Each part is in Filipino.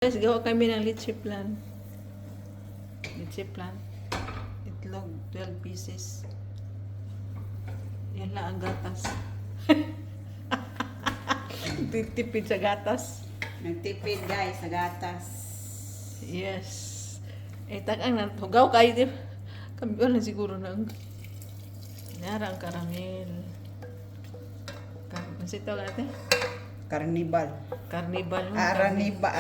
Guys, gawa kami ng leche plan. Leche plan. Itlog, 12 pieces. Yan lang ang gatas. Tipid sa gatas. Nagtipid guys sa gatas. Yes. Takang natugaw kayo. Kami lang siguro ng nara ang karamel. Masito ka natin? Carnival. Carnival. Aranibal.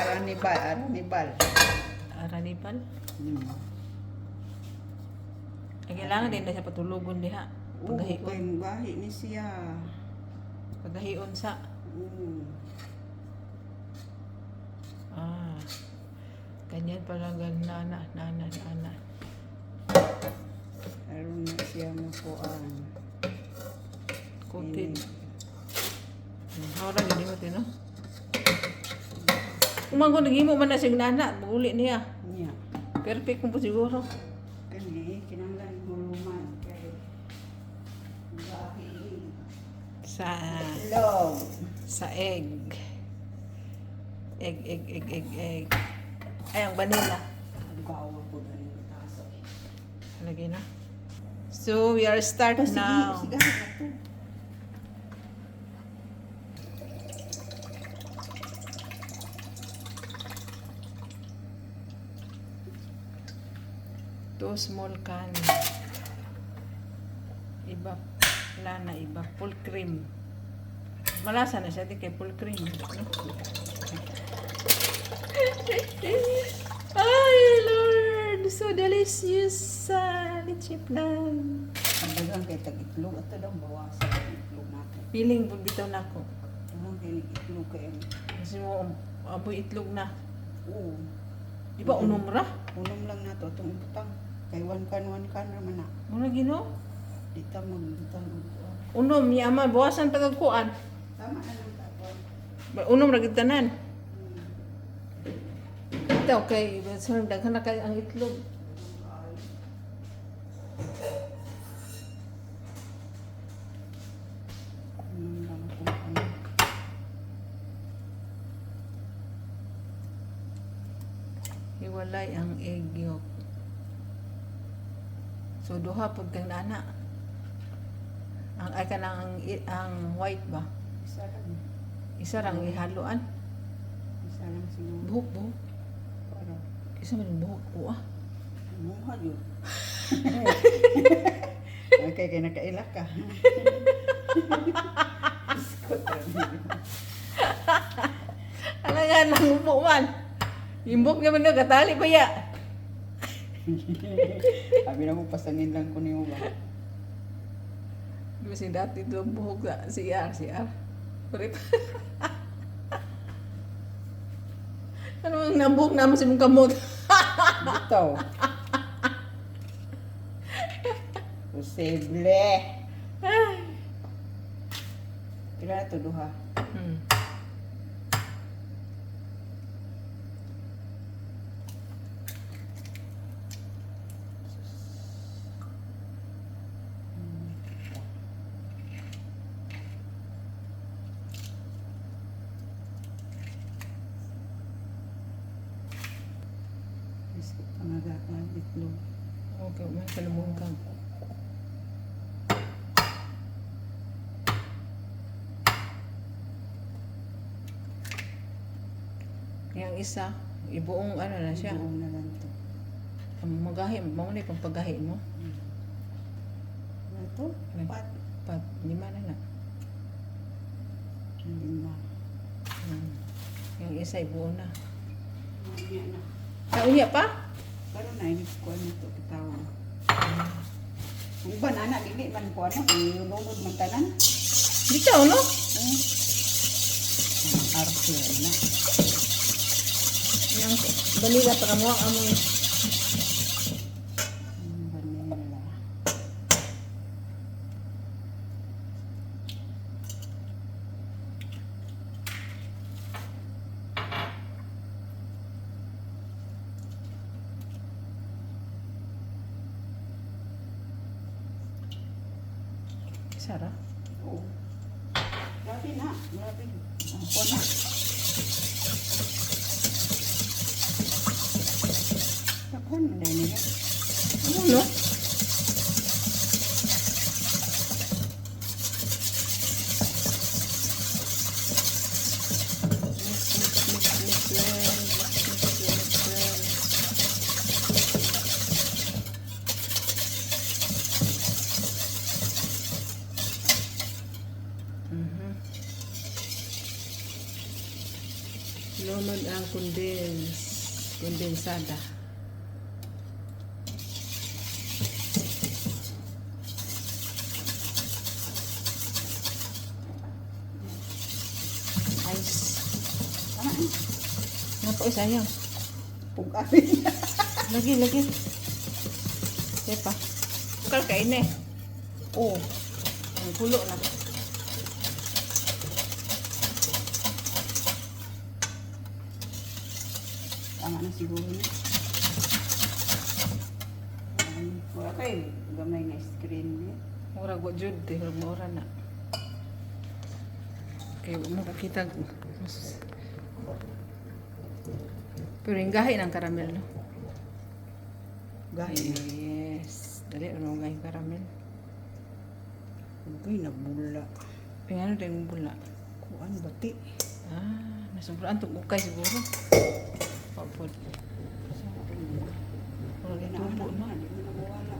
Aranibal. Ang kailangan din na siya patulugon diha. Paggahion. Gahi ni siya. Paggahion sa. Ganyan pala nana. Aron na siya mapuan. Coated. Hawra gini mo tino. Umangko nagimo man na sing nana, muli niya. Niya. Perfect mo po siguro. Kani kinanglan huluman kay gahi. Log. Sa egg. Egg. Ay, ang vanilla. Gawa ko na yung taso. Lagay na. So, we are start now. Sige, na to. Two small can. Iba lana, iba full cream. Malasa na siya, di kay full cream. Ay, Lord! So delicious! Leche plan. Ang dagang kay tag-itlog. Ito daw bawasan ang itlog natin. Piling po bitaw na ako. Dagang kay itlog kayo. Kasi mo, aboy itlog na. Oo. Di ba unom ra? Unom lang na to itong utang. Kay one can naman na. Muna gino? Di ta magbutang upuan. Unom, yaman, bawasan pagkuan. Tama na lang tapon. Unom ra gid tanan. Ito, okay. So, daghan na kayo ang itlog. Unom lang itong ano. Iwalay ang egg yolk. So, duha pud kang nana. Ang ay kanang ang white ba? Isa lang. Isa rang ihaluan. Isa lang siguro. Buhok. Para Isa man yung buhok ko ah. muha yun. Okay, kaya nakailak ka. Ano nga nang upo man? Imbok naman na katali pa ya. Sabi na mo, pasangin lang ko niyo ba? Di ba si dati doon buhok na CR. Kurit. Ano ang nambuk naman si mong kamot? Dito. Posible. Pila na to, duha. Biskit pangagapan, itlog. Okay, may salubong kang. Yang isa, ibuong ano na siya. Buong na lang to. Ang magahi, maunay pang paggahi mo. Ano to? Pat. Pat, lima na na. Lima. Yang isa, ibuong na. Mamaya na. Kaunya pa? Karon na, ini ko ano to, kitawang. Ang iba na, dili man ko ano, ilunod man tanan. Dito, no? Arte na. Yang balila para mo ang amoy. Vanilla. Sarap. Oo. Grabe na. Grabe. Ang na. Kuan na niya. Ano, no? Mix well. Mix well. Mhm. Lunod ang kondensada. Ice. Tama na. Napo, sayang. Pug-ari. Lagi. Sepa. Bukal kain eh. Oh. Ang kulo na. Tama na siguro na. Wala kayo. Gamay na screen niya. Mura go jud eh. Mura na. Kaya makakita. Pero yung gahi ng karamel, no? Gahit. Yes. Dali, ano gahi karamel? Ay, nabula. Yung ano din bula. Kuan bati. Ah, nasubraan itong ukay siguro. Papod. Wala Hindi na tubo na. Hindi mo na mawala.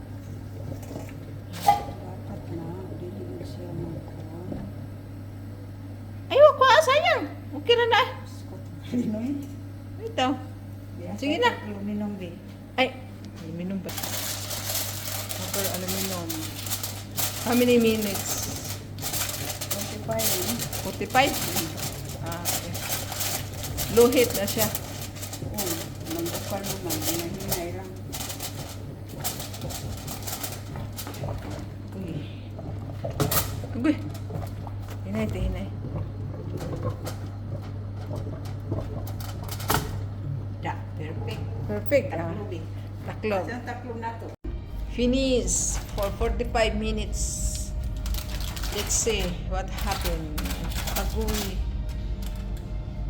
Dapat na. Hindi mo siya magkuhan. Ayaw ko, sayang. Okay na na. Scott. Linoy. Ito. Sige na. Yung ninong di. Ay, aluminum ba? Copper aluminum. How many minutes? 25. 45? Ah, okay. Low heat na siya. Oo. Nagbukan naman. Hinahinay lang. Uy. Uy. Hinay, hinay. Da. Perfect. Perfect. Ah. Taklo di. Taklo. Saan taklo na to? Finish for 45 minutes. Let's see what happened. Agoy.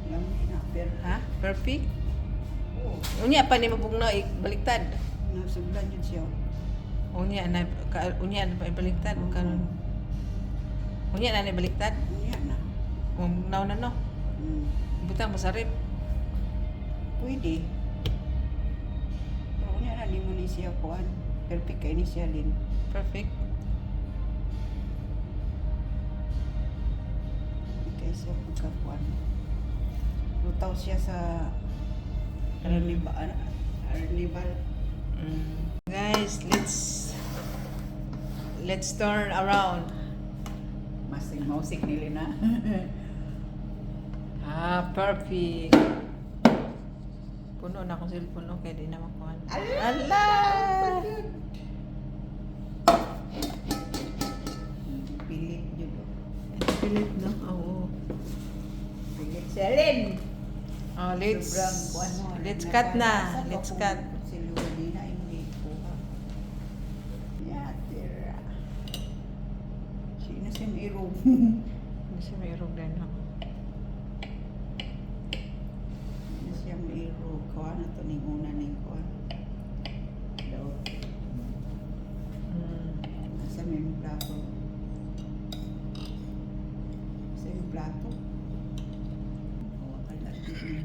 Lamay na. Perfect. Ha? Perfect? Oo. Unya pa ni mabugna baliktad. Nasuglan yun siya. Unya na ibaliktad karon. Unya na ibaliktad. Yan na. Kung naw na no. Butang masarip. Pwede. Pero niya na, di mo ni siya kuhan. Perfect kay ni siya din. Perfect. Kay siya pagkakuhan. Lutaw siya sa Carnival. Guys, let's turn around. Masing mausik nila na. Ah, perfect. Puno na akong cellphone, okay, di na makuha. Ala! Pilit yun. Pilit na? Oo. Pilit siya rin. Oh, let's Sobrang kuhan mo. let's cut na. Nasa Let's pa cut. kung Si Luwadina hindi kuha. Yatira. Sino si Mirong? Hindi siya mayroong din ako. Sino siya Mirong? Kuha na to ning una ning kuha. Daw. Nasa may plato. Sa yung plato. Oh, kalapit niya.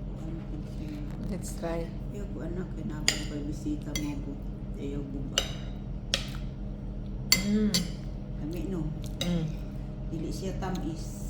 Kuha na to siya. Let's try. Yung anak, kinapag pa bisita mo po. Ayaw buba. Kami no. Dili siya tamis.